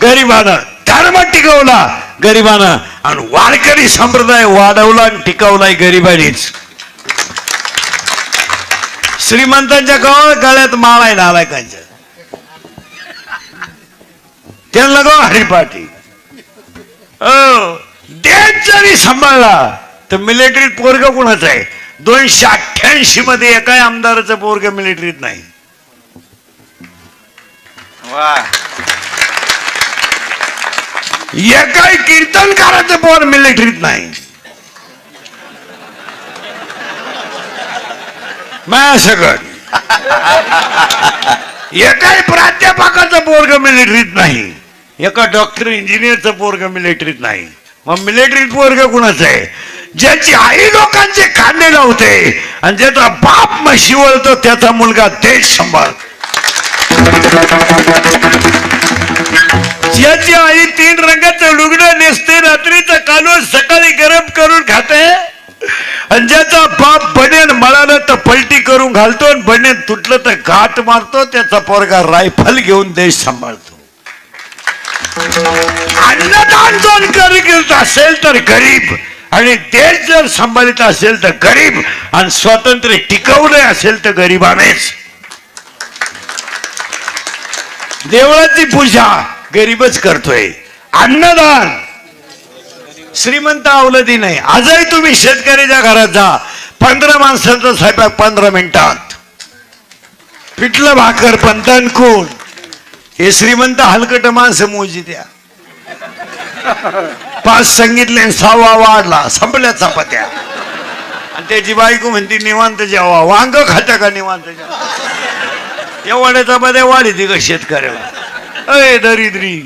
गरिबानं, धर्म टिकवला गरिबानं, आणि वारकरी संप्रदाय वाढवला आणि टिकवलाय गरिबांनीच. श्रीमंतांच्या गळ्यात माळाय नालायकांच्या, त्यांना गो हरिपाठी. देश जरी सांभाळला तर मिलिटरीत पोरग कुणाचं आहे? 288 मध्ये एकाही आमदाराचं पोरग मिलिटरीत नाही. एकाही कीर्तनकाराचं पोर मिलिटरीत नाही. सगळं एकाही प्राध्यापकाचं पोरग मिलिटरीत नाही. एका डॉक्टर इंजिनियरचं पोरग मिलिटरीत नाही. मग मिलिटरीत पोरग कुणाचं आहे? ज्याची आई लोकांचे कांदे लावते आणि ज्याचा बाप म्हशी वळतो त्याचा मुलगा देश सांभाळ. ज्याची आई 3 रंगाचं लुगडं नेसते, रात्रीचं कालवण सकाळी गरम करून खाते, आणि ज्याचा बाप बनेन मळालं तर पलटी करून घालतो आणि बनेन तुटलं तर घाट मारतो, त्याचा पोरगा रायफल घेऊन देश सांभाळतो. अन्नदान जर करीत असेल तर गरीब, आणि देश जर सांभाळित असेल तर गरीब, आणि स्वातंत्र्य टिकवले असेल तर गरीबानेच. देवळाची पूजा गरीबच करतोय. अन्नदान श्रीमंत अवलदी नाही. आजही तुम्ही शेतकऱ्याच्या घरात जा, 15 माणसांचा स्वयंपाक 15 मिनिटात. पिठलं भाकर पण तणकून. हे श्रीमंत हलकट माणसं मोजी द्या. 5 सांगितले, 6वा वाढला, संपल्या चपात्या. आणि त्याची बायको म्हणते निवांत जेवा. वांग खाता का निवांत जेवा? एवढ्या चपात्या वाढी का शेतकऱ्याला? अय दरिद्री,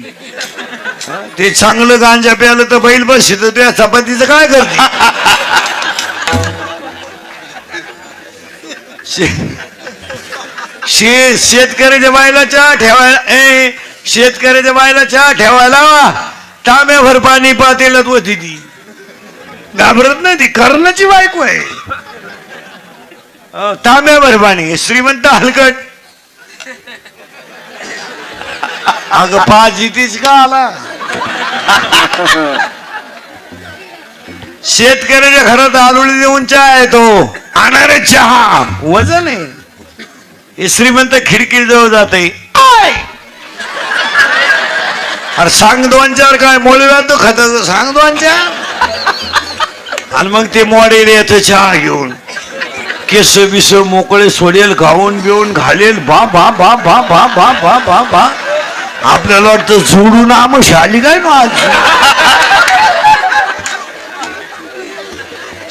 ते चांगलं गांजा प्यालं तर बैल बस त्या चपातीचं काय करते? शेतकऱ्याच्या बायला चहा ठेवायला, शेतकऱ्याच्या बायला चहा ठेवायला तांब्याभर पाणी पातेलत होती. ती घाबरत नाही, ती कर्णाची बायको आहे. तांब्याभर पाणी. श्रीमंत हलकट. अगं 5 इथेच का आला? शेतकऱ्याच्या घरात आलुळी देऊन चहा येतो. आणणारे चहा वजन आहे. हे श्रीमंत खिडकी जवळ जाते. अरे सांग 2-4 काय मोळीला तो खात सांग 2-4. आणि मग ते मॉडेल येतं चहा घेऊन. केस बिस मोकळे सोडेल, गाऊन बिवून घालेल. बा बा बा बा बा बा बा बा बा. आपल्याला वाटतं जोडून आमशी आली काय ना आज.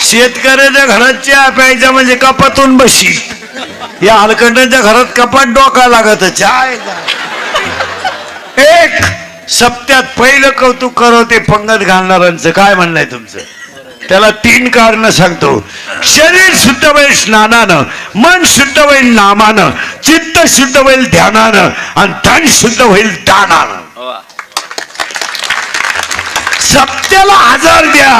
शेतकऱ्याच्या घरात चहा प्यायचा म्हणजे कपातून बशी. या हलकंडाच्या घरात कपाट डोका लागत. चहा एक सप्त्यात पहिलं कौतुक करवते पंगत घालणाऱ्यांचं. काय म्हणणं आहे तुमचं? त्याला 3 कारण सांगतो. शरीर शुद्ध होईल स्नानानं, मन शुद्ध होईल नामानं, चित्त शुद्ध होईल ध्यानानं, आणि धन शुद्ध होईल दानानं. सप्त्याला 1000 द्या,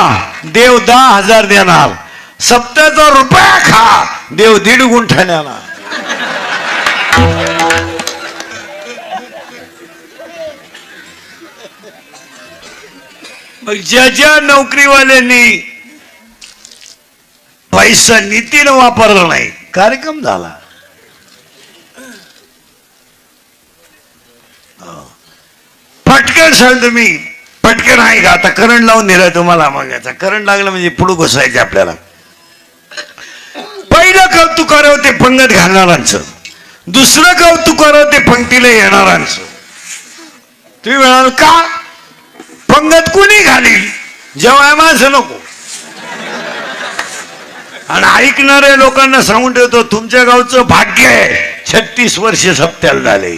देव 10,000 देणार. सप्त्याचा रुपया खा, देव 1.5 गुंठा देणार. मग ज्या नोकरीवाल्यांनी पैसा नीतीनं वापरला नाही, कार्यक्रम झाला. पटकन सांगतो मी, पटकन आहे का? आता करंट लावून दिलाय तुम्हाला. मग याचा करंट लागला म्हणजे पुढे घुसायचे आपल्याला. पहिलं कौतुक करावं ते पंगत घालणारांचं, दुसरं कौतुक करावं ते पंक्तीला येणारांचं. तुम्ही म्हणाल का पंगत कुणी घालील? जेव्हा माणसं नको. आणि ऐकणाऱ्या लोकांना सांगून ठेवतो, तुमच्या गावचं भाग्य आहे 36 वर्ष सप्त्याला झाले.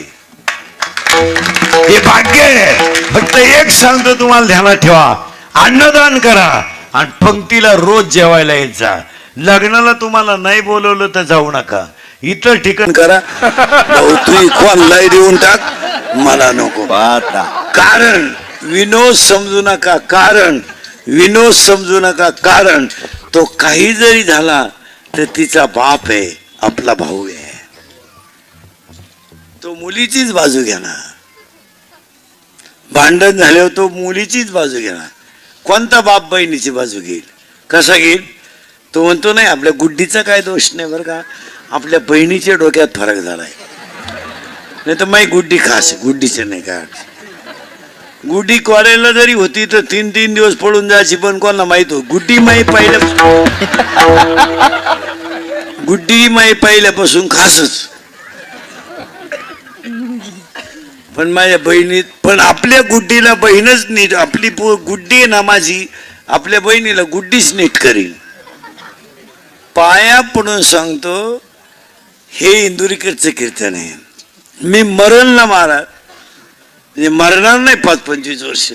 हे भाग्य आहे. फक्त एक सांगतो तुम्हाला, ध्यानात ठेवा. अन्नदान करा आणि पंक्तीला रोज जेवायला येत जा. लग्नाला तुम्हाला नाही बोलवलं तर जाऊ नका, इतर ठिकाण करा. तू कोणलाही देऊन टाक, मला नको. कारण विनोद समजू नका, कारण विनोद समजू नका. कारण तो काही जरी झाला तर तिचा बाप आहे, आपला भाऊ आहे. तो मुलीचीच बाजू घेणार. भांडण झाल्यावर तो मुलीचीच बाजू घेणार. कोणता बाप बहिणीची बाजू घेईल? कसा घेईल? तो म्हणतो नाही आपल्या गुड्डीचा काय दोष नाही बरं का, आपल्या बहिणीच्या डोक्यात फरक झालाय. नाही तर माही गुड्डी खास, गुड्डीचे नाही काय. गुड्डी कॉलेजला जरी होती तर 3-3 दिवस पळून जायची, पण कोणाला माहित हो गुड्डी माही पहिल्यापासून खासच. पण माझ्या बहिणीत, पण आपल्या गुड्डीला बहीणच नीट, आपली गुड्डी आहे ना माझी, आपल्या बहिणीला गुड्डीच नीट करील. पाया पडून सांगतो, हे इंदुरीकरचं कीर्तन आहे. मी मरण ना महाराज, म्हणजे मरणार नाही 5-25 वर्ष.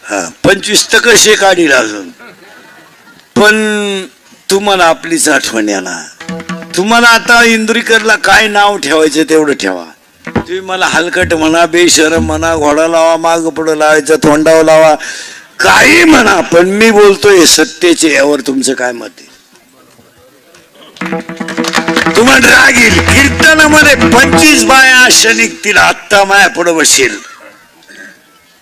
हा 25 तर कसे काढील अजून. पण तुम्हाला आपलीच आठवण येणार. तुम्हाला आता इंदुरीकरला काय नाव ठेवायचं तेवढं ठेवा. तुम्ही मला हलकट म्हणा, बेशरम म्हणा, घोडा लावा, माग पुढं लावायचं, तोंडावर लावा, काही म्हणा, पण मी बोलतोय सत्तेचे. यावर तुमचं काय मत आहे? तुम्हाला राग येईल. कीर्तनामध्ये 25 बाया अशा निघतील, आत्ता माया पुढे बसेल.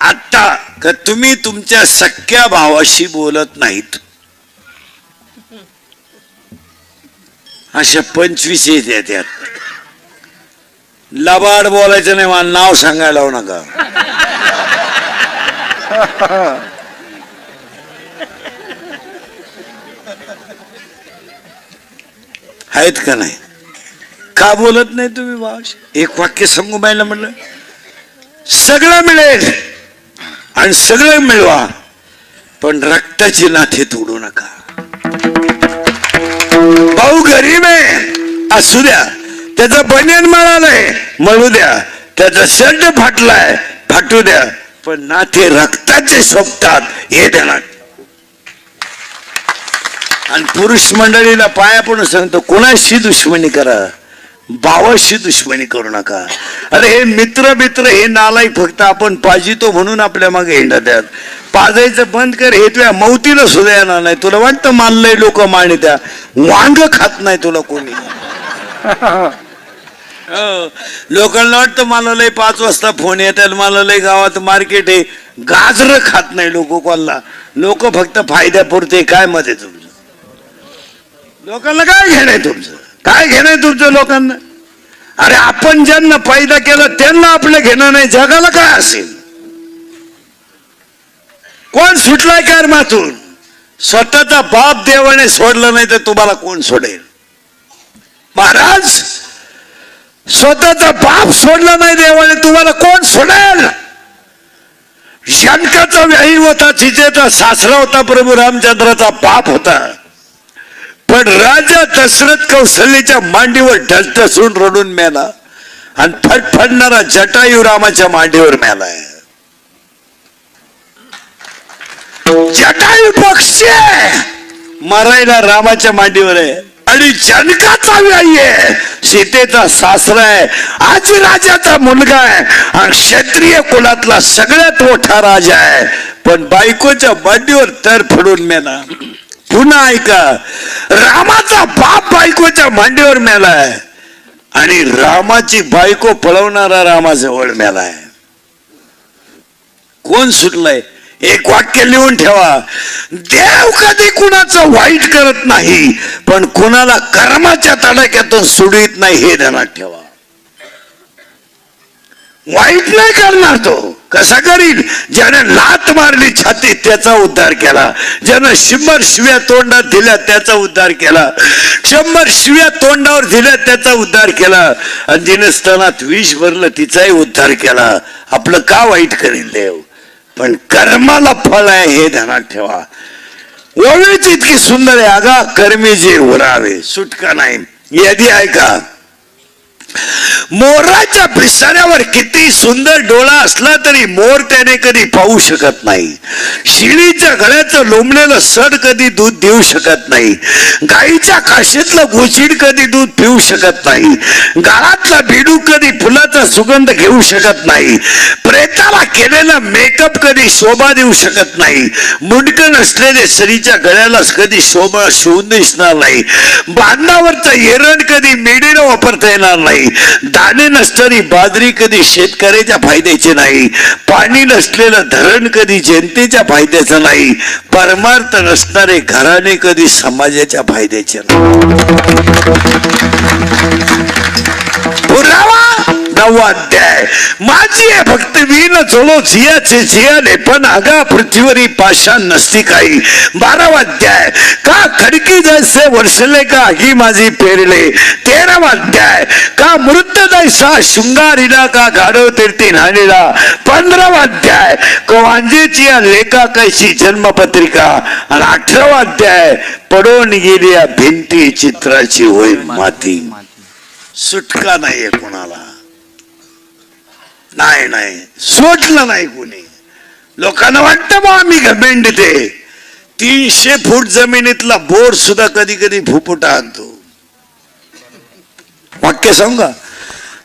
आत्ता का तुम्ही तुमच्या सख्या भावाशी बोलत नाहीत, अशा 25 येत्या. त्यात लबाड बोलायचं नाही, मला नाव सांगायला लावू नका. आहेत का नाही? का बोलत नाही तुम्ही भावाशी? एक वाक्य सांगू बायला म्हणलं, सगळं मिळेल आणि सगळं मिळवा, पण रक्ताची नाते तोडू नका. भाऊ गरीब आहे असू द्या, त्याचं बनियन मिळालंय मळू द्या, त्याचा शर्ट फाटलाय फाटू द्या, पण नाते रक्ताचे सोबतात हे देणार. आणि पुरुष मंडळीला पाया पडून सांगतो, कोणाशी दुश्मनी करा, भावाशी दुश्मनी करू नका. अरे हे मित्र हे नालायक फक्त आपण पाजितो म्हणून आपल्या मागे हिंडतात. पाजायचं बंद कर, हे तुझ्या मौतीला सुद्धा येणार नाही. तुला वाटतं मानलंय लोक माने, त्या वांग खात नाही तुला कोणी. लोकांना वाटतं मला लय 5 वाजता फोन येतात, मला लय गावात मार्केट आहे, गाजर खात नाही लोक कोणाला. लोक फक्त फायद्यापुरते. काय मत आहे तुमचं? लोकांना काय घेणं आहे तुमचं? काय घेणं आहे तुमचं लोकांना? अरे आपण ज्यांना फायदा केला त्यांना आपलं घेणं नाही, जगाला काय असेल? कोण सुटलाय कर्मातून? स्वतःचा बाप देवाने सोडलं नाही तर तुम्हाला कोण सोडेल? महाराज, स्वतःचा बाप सोडला नाही देवाने, तुम्हाला कोण सोडेल? जनकाचा व्याही होता, सीतेचा सासरा होता, प्रभू रामचंद्राचा बाप होता, पण राजा दशरथ कौशल्याच्या मांडीवर ढसढसून रडून मेला आणि फटफडणारा जटायू रामाच्या मांडीवर मेलाय. जटायू पक्षी मरायला रामाच्या मांडीवर आहे आणि जनकाचा व्याही आहे, सीतेचा सासरा आहे, आज राजाचा मुलगा आहे आणि क्षत्रिय कुलातला सगळ्यात मोठा राजा आहे, पण बायकोच्या मांडीवर तर फडून मेला. पुन्हा ऐका, रामाचा बाप बायकोच्या मांडीवर मेलाय आणि रामाची बायको पळवणारा रामाजवळ मेलाय. कोण सुटलाय? एक वाक्य लिहून ठेवा, देव कधी कुणाचं वाईट करत नाही, पण कुणाला कर्माच्या तडाख्यातून सोडवित नाही, हे ध्यानात ठेवा. वाईट नाही करणार तो. कसा करील? ज्याने लात मारली छातीत त्याचा उद्धार केला, ज्यानं 100 शिव्या तोंडात दिल्या त्याचा उद्धार केला, 100 शिव्या तोंडावर दिल्या त्याचा उद्धार केला, आणि जिने स्तनात विष भरलं तिचाही उद्धार केला. आपलं का वाईट करील देव? पण कर्माला फळ आहे, हे ध्यानात ठेवा. ओळीच इतकी सुंदर आहे, आगा कर्मी जे उरावे सुटका नाही. यादी ऐका, मोराच्या पिसाऱ्यावर किती सुंदर डोळा असला तरी मोर त्याने कधी पाहू शकत नाही. शिळीच्या गळ्याचं लोंबलेलं सड कधी दूध देऊ शकत नाही. गाईच्या काशीतलं गोचिड कधी दूध पिऊ शकत नाही. गाळातला बेडूक कधी फुलाचा सुगंध घेऊ शकत नाही. प्रेताला केलेला मेकअप कधी शोभा देऊ शकत नाही. मुंडकं नसलेले सरीच्या गळ्याला कधी शोभा शिवून दिसणार नाही. बांधावरचं एरण कधी मेडीनं वापरता येणार नाही. नाही. दाणे नसणारी बाजरी कधी शेतकऱ्याच्या फायद्याची नाही. पाणी नसलेलं धरण कधी जनतेच्या फायद्याचं नाही. परमार्थ नसणारे घराणे कधी समाजाच्या फायद्याचे नाही. पुरावा 9वा अध्याय. माझी आहे भक्त वीण चोलो झियाचे झियाले पण आगा पृथ्वीवरी पाषाण नसती काही. 12वा अध्याय. का खडकी जैसे वर्षले का आगी माझी पेरले. 13वा अध्याय. का मृत जैसा शृंगारीला का गाढव तीर्थी न्हाणीला. 15वा अध्याय. कवांजेची या लेखा कैशी जन्मपत्रिका. आणि 18वा अध्याय. पडून गेली या भिंती चित्राची होय माती. सुटका नाहीये कोणाला. नाही सोडलं नाही कोणी. लोकांना वाटतं बा आम्ही घमेंड ते. 300 फूट जमिनीतला बोर सुद्धा कधी कधी फुफुटा आणतो. वाक्य सांगा.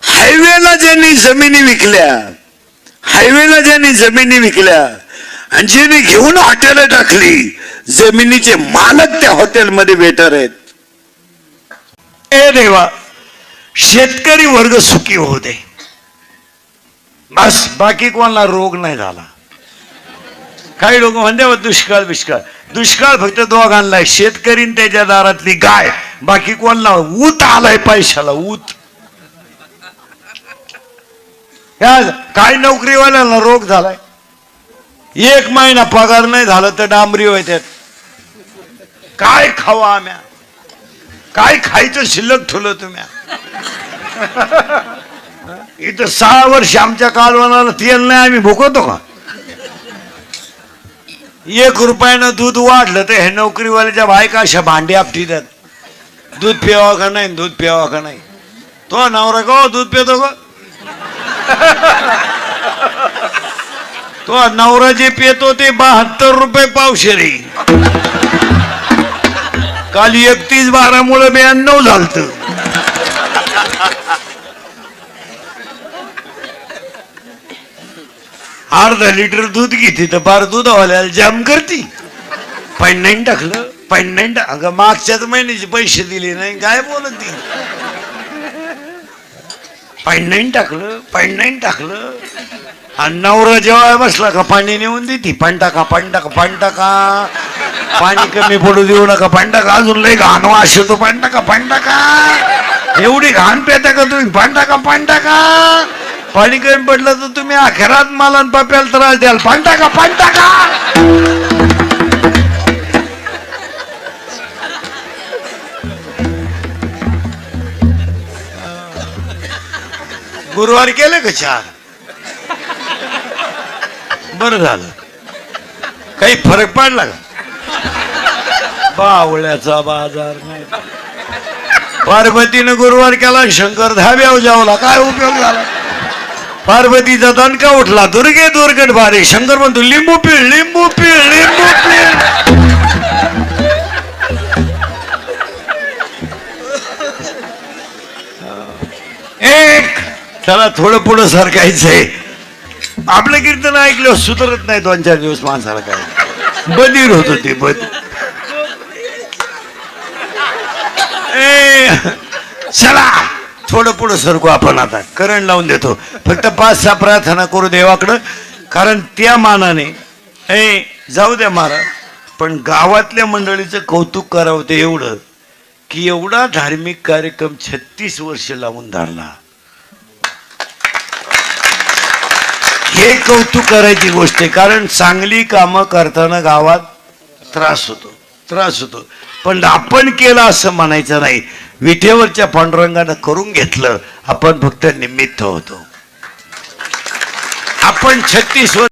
हायवेला ज्यांनी जमिनी विकल्या आणि ज्यांनी घेऊन हॉटेल टाकली, जमिनीचे मालक त्या हॉटेलमध्ये वेटर आहेत. ए देवा, शेतकरी वर्ग सुखी होऊ दे बस. बाकी कोणाला रोग नाही झाला. काही लोक म्हणते दुष्काळ फक्त दोघांना, शेतकरी त्याच्या दारातली गाय. बाकी कोणाला ऊत आलाय पैशाला. ऊत काय नोकरीवाल्याला रोग झालाय. 1 महिना पगार नाही झाला तर डांबरी होत्यात. काय खावा आम्या. काय खायचं शिल्लक ठेवलं तुम्ही. इथं 6 वर्ष आमच्या कालवनाला तेल नाही, आम्ही भुकवतो का. 1 रुपयानं दूध वाढलं तर हे नोकरीवाल्याच्या बायका अशा भांडी आपटी देत. दूध प्यावा का नाही. तो नवरा का दूध पितो का. तो नवरा जे पितो ते 72 रुपये पावशेरी. काल 31/12 92 झालत. अर्धा लिटर दूध घेते तर बार दूधवाल्याला जाम करती. पॅन्ट टाकलं. अगं मागच्याच महिन्याचे पैसे दिले नाही काय बोलत ती. पॅन्ट टाकलं आणि नवरा जेव्हा बसला का पाणी नेऊन देते. पाणी टाका. पाणी कमी पडू देऊ नका. पाणी टाका. अजून लय घाण वास येतो. पाणी टाका. एवढी घाण पेता का तुम्ही. पाणी टाका. पाणी कमी पडलं तर तुम्ही अखेरात मला पाप्याला त्रास द्याल. पाणी टाका. गुरुवार केले का 4? बरं झालं. काही फरक पडला का. बावळ्याचा बाजार नाही. पार्वतीनं गुरुवार केला, शंकर धाब्यावर जावला. काय उपयोग झाला. पार्वतीचा दणका उठला. दुर्गे दुर्गट भारी. शंकर म्हणतो लिंबू पीळ. त्याला थोडं पुढं सरकायचंय. आपलं कीर्तन ऐकलं सुधरत नाही 2-4 दिवस माणसाला. काय बधीर होत ते चला थोडं पुढं सरकू आपण. आता करंट लावून देतो. फक्त 5-6 प्रार्थना करू देवाकडं. कारण त्या मानाने जाऊ द्या महाराज, पण गावातल्या मंडळीचं कौतुक करावं ते एवढं की एवढा धार्मिक कार्यक्रम 36 वर्ष लावून धरला. हे कौतुक करायची गोष्ट आहे. कारण चांगली कामं करताना गावात त्रास होतो. पण आपण केलं असं म्हणायचं नाही. विठेवरच्या पांडुरंगानं करून घेतलं. आपण फक्त निमित्त होतो. आपण 36 वर्ष